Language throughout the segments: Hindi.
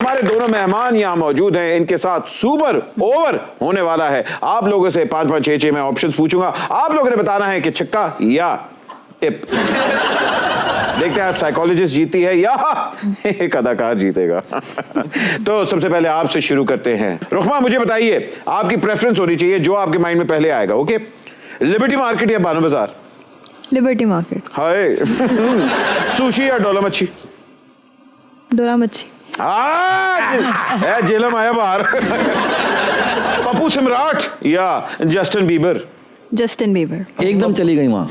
हमारे दोनों मेहमान यहाँ मौजूद हैं, इनके साथ सुपर ओवर होने वाला है। आप लोगों से 5-5, 6-6 मैं ऑप्शंस पूछूंगा, आप लोगों ने बताना है कि छक्का या टिप। देखते हैं साइकोलॉजिस्ट जीती है या एक अदाकार जीतेगा। तो सबसे पहले आपसे शुरू करते हैं। रुखमा, मुझे बताइए, आपकी प्रेफरेंस होनी चाहिए, जो आपके माइंड में पहले आएगा। ओके, लिबर्टी मार्केट या बानो बाजार? Liberty market. हाय। सुशी या डोला मच्छी? डोला मच्छी। जेलम आया बाहर। पप्पू सम्राट या जस्टिन बीबर? Justin Bieber. एकदम चली गई वहां।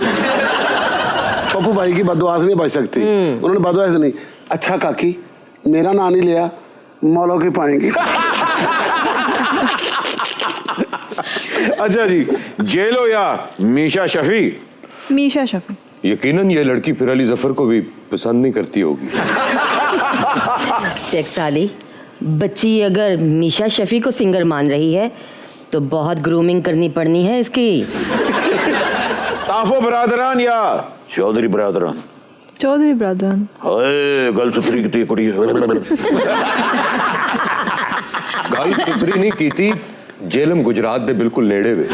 पप्पू भाई की बददुआ से नहीं बच सकती, उन्होंने बददुआ से नहीं। अच्छा काकी, मेरा नाम नहीं लिया, मौलों के पाएंगे। अच्छा जी, जेलो या मीशा शफी? मीशा शफी। यकीनन ये लड़की फिर अली जफर को भी पसंद नहीं करती होगी। टेक्साली, बच्ची अगर मीशा शफी को सिंगर मान रही है तो बहुत ग्रूमिंग करनी पड़नी है इसकी। ताफो बरादरान या चौधरी बरादरान? चौधरी बरादरान। हाय, गल सुथरी की कुड़ी। गल सुथरी नहीं की थी, जेलम गुजरात दे बिल्कुल नेड़े वे।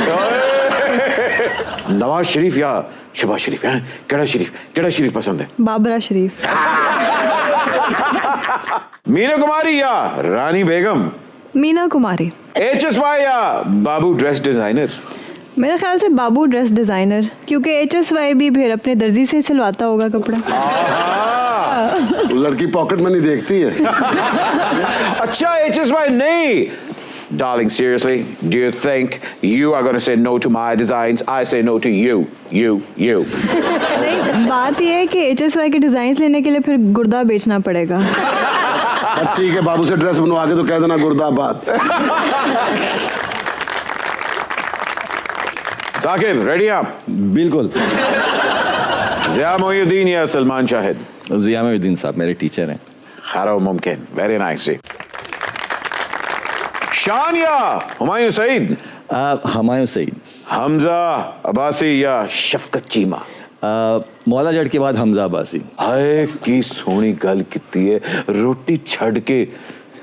नवाज शरीफ या शहबाज शरीफ? हैं, केड़ा शरीफ पसंद है? बाबरा शरीफ। मीना कुमारी या रानी बेगम? मीना कुमारी। HSY या बाबू ड्रेस डिजाइनर? मेरे ख्याल से बाबू ड्रेस डिजाइनर, क्योंकि HSY भी फिर अपने दर्जी से सिलवाता होगा कपड़ा। लड़की पॉकेट मनी देखती है। अच्छा, HSY नहीं। Darling, seriously, do you think you are going to say no to my designs? I say no to you. नहीं, बात यह है कि HSY के डिजाइन लेने के लिए फिर गुर्दा बेचना पड़ेगा। ठीक है, बाबू से ड्रेस बनवा के तो कह देना गुर्दाबाद। साकिब, रेडी आप? बिल्कुल। ज़िया मोइनुद्दीन या सलमान शाहिद? ज़िया मोइनुद्दीन साहब मेरे टीचर हैं। खैर मुमकिन, वेरी नाइस जी। शान या हुमायूं सईद? हुमायूं सईद। हमजा अब्बासी या शफकत चीमा? मौला जट के बाद हमजा अब्बासी। हाय, की सोहनी गल कीती है, रोटी छड़ के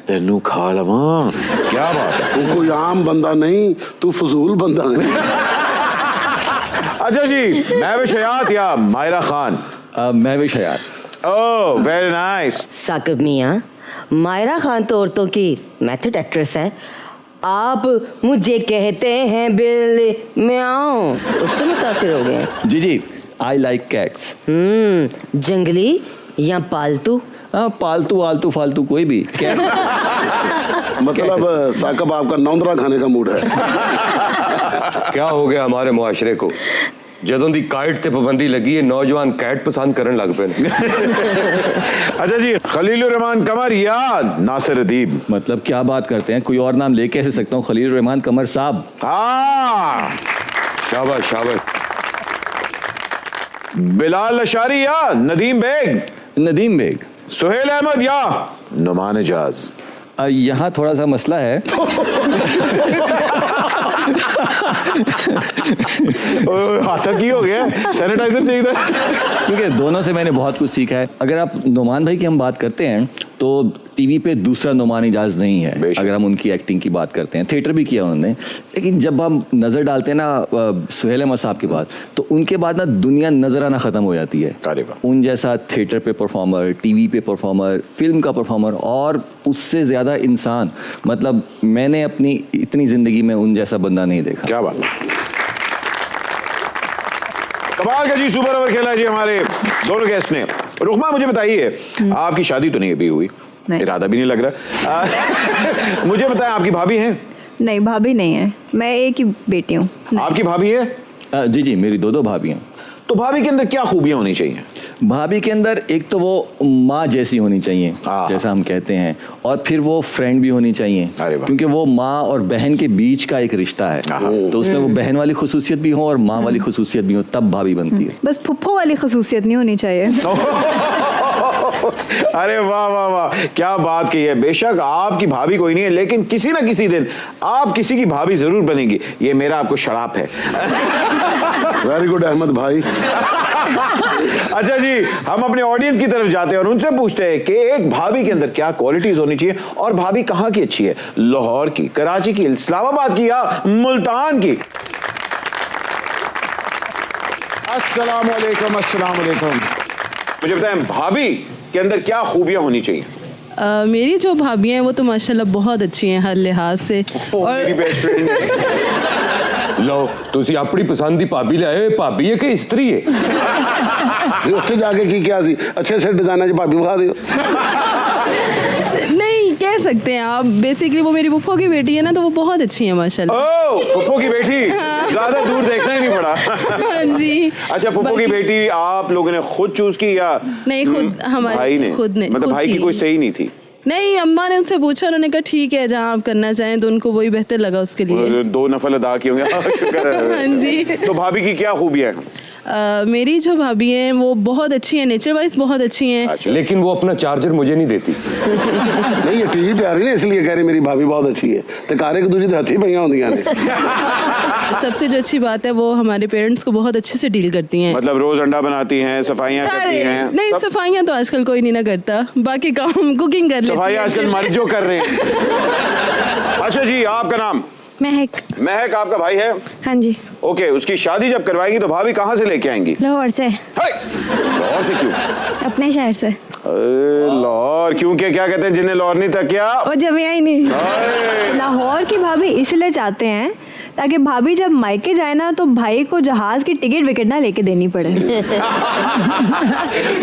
तेनू खा लवां। क्या बात है, तू कोई आम बंदा नहीं, तू फजूल बंदा है। अच्छा जी, महविश हयात या मायरा खान? महविश हयात। ओह, वेरी नाइस। साकिब मियाँ, मायरा खान तो औरतों की मेथड एक्ट्रेस है। आप मुझे कहते हैं बिल म्याऊं, उससे मुतासिर हो गए? जी, आई लाइक कैट्स। जंगली या पालतू? पालतू, आलतू, फालतू, कोई भी। मतलब साकब आपका नौंदरा खाने का मूड है। क्या हो गया हमारे मुआशरे को? जदों दी काइट ते पाबंदी लगी है, नौजवान कैट पसंद करन लग पे। अच्छा जी, खलीलुर रहमान कमर या नासिर अदीब? मतलब क्या बात करते हैं, कोई और नाम ले कैसे सकता हूँ? खलीलुर रहमान कमर साहब। शाबाश। बिलाल अशारी या नदीम बेग? नदीम बेग। सुहेल अहमद या नुमान एजाज? यहाँ थोड़ा सा मसला है। हाथा की हो गया, सैनिटाइजर चाहिए था। क्योंकि दोनों से मैंने बहुत कुछ सीखा है। अगर आप नुमान भाई की हम बात करते हैं तो टीवी पे दूसरा नुमान एजाज नहीं है। अगर हम उनकी एक्टिंग की बात करते हैं, थिएटर भी किया उन्होंने, लेकिन जब हम नजर डालते हैं ना सुहेल अहमद साहब के बाद, तो उनके बाद ना दुनिया नजर आना खत्म हो जाती है। उन जैसा थिएटर पे परफॉर्मर, टीवी पे परफॉर्मर, फिल्म का परफॉर्मर और उससे ज्यादा इंसान, मतलब मैंने अपनी इतनी जिंदगी में उन जैसा बंदा नहीं देखा। क्या बात, कमाल का जी। सुपर ओवर खेला जी हमारे दोनों गेस्ट ने। रुखमा, मुझे बताइए, आपकी शादी तो नहीं अभी हुई, इरादा भी नहीं लग रहा। मुझे बताएं, आपकी भाभी हैं? नहीं, भाभी नहीं है, मैं एक ही बेटी हूँ। आपकी भाभी है? जी, मेरी दो भाभी हैं। तो भाभी के अंदर क्या खूबियां होनी चाहिए? भाभी के अंदर एक तो वो माँ जैसी होनी चाहिए, जैसा हम कहते हैं, और फिर वो फ्रेंड भी होनी चाहिए, क्योंकि वो माँ और बहन के बीच का एक रिश्ता है। तो उसमें वो बहन वाली खुसूसियत भी हो और माँ वाली खुसूसियत भी हो, तब भाभी बनती है। बस फुफ्फो वाली खुसूसियत नहीं होनी चाहिए। अरे वाह वाह वाह, क्या बात की है। बेशक आपकी भाभी कोई नहीं है, लेकिन किसी ना किसी दिन आप किसी की भाभी जरूर बनेंगी, ये मेरा आपको शराप है। वेरी गुड अहमद भाई। अच्छा जी, हम अपने ऑडियंस की तरफ जाते हैं और उनसे पूछते हैं कि एक भाभी के अंदर क्या क्वालिटीज होनी चाहिए, और भाभी कहाँ की अच्छी है, लाहौर की, कराची की, इस्लामाबाद की या मुल्तान की। अस्सलाम वालेकुम, अस्सलाम वालेकुम। मुझे बताएं भाभी के अंदर क्या खूबियां होनी चाहिए। मेरी जो भाभी हैं वो तो माशाल्लाह बहुत अच्छी हैं हर लिहाज से। मेरी बेस्ट फ्रेंड लो तुसी अपनी पसंद की भाभी ले आए, भाभी है कि स्त्री है? उत्थे जाके की क्या सी अच्छे से डिजाइनर च भाभी विखा दियो। नहीं कह सकते हैं आप, बेसिकली वो मेरी फूफो की बेटी है ना, तो वो बहुत अच्छी है माशाल्लाह। ओ फुप्पो की बेटी, ज्यादा दूर देखना ही नहीं पड़ा। हाँ जी। अच्छा, फुप्पो की बेटी आप लोगों ने खुद चूज की या नहीं, खुद हमारे भाई ने? खुद ने, मतलब खुद भाई की की। कोई सही नहीं थी? नहीं, अम्मा ने उनसे पूछा, उन्होंने कहा ठीक है जहाँ आप करना चाहें, तो उनको वही बेहतर लगा उसके लिए। 2 नफल अदा किए होंगे। शुक्र है। हाँ जी। तो भाभी की क्या खूबियां हैं? मेरी जो भाभी हैं वो बहुत अच्छी हैं, नेचर वाइज बहुत अच्छी हैं। अच्छा। लेकिन वो अपना चार्जर मुझे नहीं देती। नहीं ये टीवी पे आ रही ना, इसलिए कह रही मेरी भाभी बहुत अच्छी है। तो कारे को दूजी तो हथी पईयां होंदियां ने। सबसे जो अच्छी बात है वो हमारे पेरेंट्स को बहुत अच्छे से डील करती हैं। मतलब रोज अंडा बनाती हैं, सफाइयां करती हैं? नहीं, सब- सफाइयाँ तो आजकल कोई नहीं ना करता, बाकी काम कुकिंग कर लेती सफाई है आजकल अच्छे मर्द से। जो कर रहे हैं। अच्छा जी, आपका नाम? महक। महक आपका भाई है? हाँ जी। ओके, उसकी शादी जब करवाएगी तो भाभी कहाँ से लेके आएंगी? लाहौर से। हाय! लाहौर से क्यों? अपने शहर से। लाहौर क्यों? क्या कहते हैं जिन्हें लाहौर नहीं था क्या? वो जमिया ही नहीं। हाय! लाहौर की भाभी इसलिए चाहते हैं ताकि भाभी जब मायके जाए ना तो भाई को जहाज की टिकट विकेट ना लेके देनी पड़े।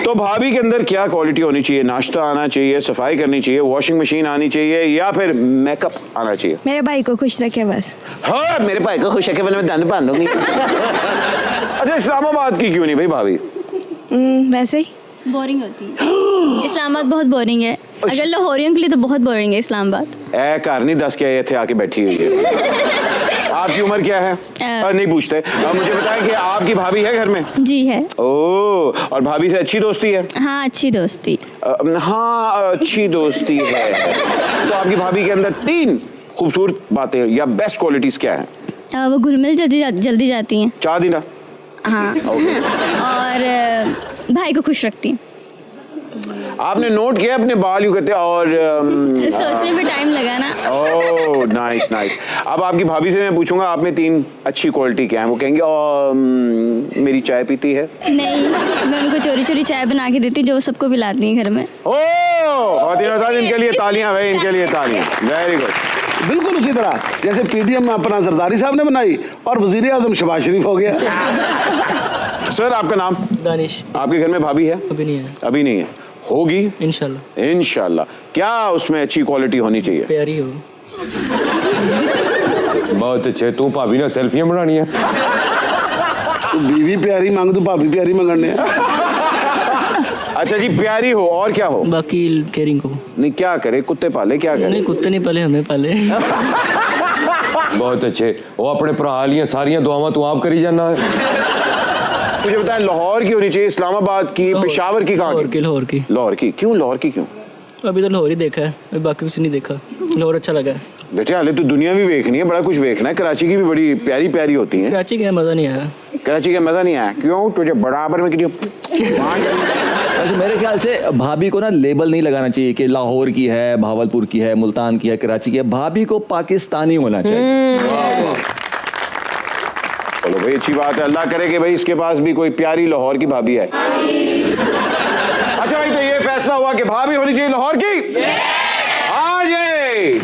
तो भाभी के अंदर क्या क्वालिटी होनी चाहिए? नाश्ता आना चाहिए, सफाई करनी चाहिए, वॉशिंग मशीन आनी चाहिए, या फिर मेकअप आना चाहिए? मेरे भाई को खुश रखे बस। हाँ, मेरे भाई को खुश रखे, मैं दंड बांध दूंगी। अच्छा, इस्लामाबाद की क्यों नहीं भाई भाभी? वैसे ही। बोरिंग होती है। इस्लामाबाद बहुत बोरिंग है, अगर लाहौरियों के लिए तो बहुत बोरिंग है इस्लामाबाद। ए घर नहीं दस के थे आके बैठी हुई है। आपकी उम्र क्या है? नहीं पूछते। मुझे बताएं कि आपकी भाभी है घर में? जी है। ओह, और भाभी से अच्छी दोस्ती है? हाँ, अच्छी दोस्ती। हाँ, अच्छी दोस्ती है। तो आपकी भाभी के अंदर 3 खूबसूरत बातें या बेस्ट क्वालिटीज क्या है? वो घुल मिल जल्दी जाती हैं। चाह देना। हाँ। और भाई को खुश रखती हैं। आपने नोट किया अपने बाल यूं करते और सोचने में टाइम लगा ना। Oh nice nice. अब आपकी भाभी से मैं पूछूंगा आप में 3 अच्छी क्वालिटी क्या है, वो कहेंगे मेरी चाय पीती है? नहीं, मैं उनको चोरी चोरी चाय बना के देती जो सबको पिलाती हैं घर में। ओह, खातिन इनके लिए तालियां भाई, इनके लिए तालियां। Very good. बिल्कुल उसी तरह जैसे पीटीएम में अपना जरदारी साहब ने बनाई और वजीर आजम शहबाज शरीफ हो गया। सर आपका नाम? दानिश। आपके घर में भाभी है? अभी नहीं है। अभी नहीं है, होगी इंशाल्लाह। इंशाल्लाह। क्या उसमें अच्छी क्वालिटी होनी चाहिए? प्यारी हो। बहुत अच्छे। तू भाभी ने सेल्फियां बनानी है? तू बीवी प्यारी मांग तो भाभी प्यारी मंगने। अच्छा जी, प्यारी हो और क्या हो? बाकी केयरिंग हो। नहीं, क्या करे? कुत्ते पाले? क्या करे? नहीं, कुत्ते नहीं पाले, हमें पाले। बहुत अच्छे। वो अपने भरा लिया सारियां दुआवां तू आप करी जाना है। मुझे बताएं, लाहौर की होनी चाहिए, इस्लामाबाद की, पेशावर की, कहाँ की? लाहौर की। लाहौर की क्यों? लाहौर की क्यों? अभी तो लाहौर ही देखा है, अभी बाकी कुछ नहीं देखा। लाहौर अच्छा लगा है। बेटे हाले तो दुनिया भी देखनी है, बड़ा कुछ देखना है। कराची की भी बड़ी प्यारी प्यारी होती है। कराची का मजा नहीं आया। कराची का मजा नहीं आया क्यों? तुझे बराबर में क्यों? वैसे मेरे ख्याल से भाभी को ना लेबल नहीं लगाना चाहिए कि लाहौर की है, भावलपुर की है, मुल्तान की है, कराची की है। भाभी को पाकिस्तानी होना चाहिए। चलो भाई, अच्छी बात है। अल्लाह करे कि भाई इसके पास भी कोई प्यारी लाहौर की भाभी है। अच्छा भाई, तो ये फैसला हुआ कि भाभी होनी चाहिए लाहौर की। हाँ जी।